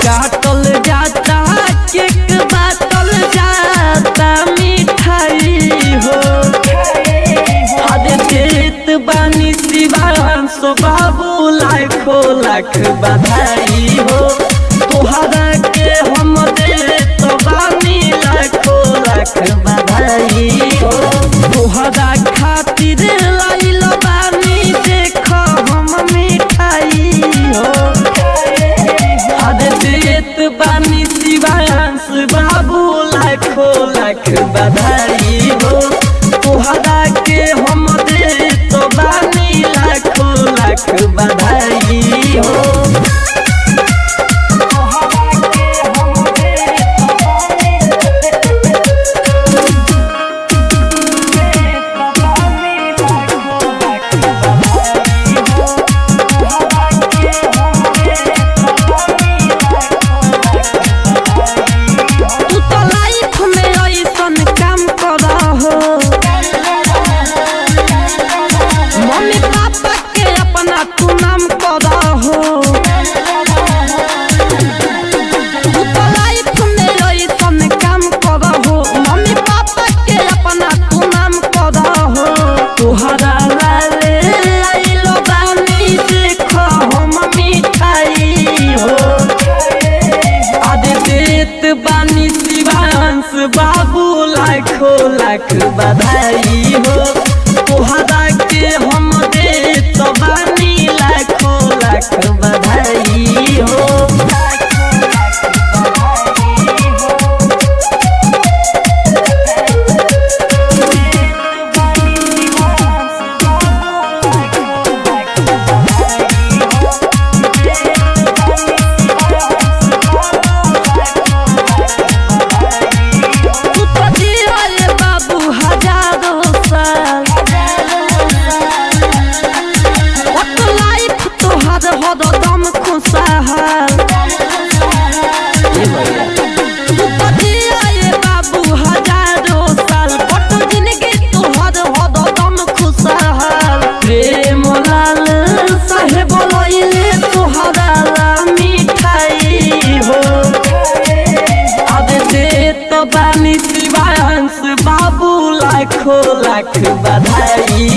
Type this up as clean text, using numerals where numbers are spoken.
काटल जाता केक बाटल जाता मिठाई हो देत बानी शिवांश बाबू लाखों लाख बधाई हो तोहरा के हम देत बानी लाखों लाख बधाई हो तोहरा खातिर लाइल बानी देख हम मिठाई हो देत बानी शिवांश बाबू लाखों लाख बधाई हो तोहरा के हम देत बानी लाखों लाख बधाई हो बानी शिवांश बाबू लाखों लाख बधाई हो तोहरा के हम देत बानी लाखों लाख बधाई हो बानी शिवांश बाबू लाखों लाख बधाई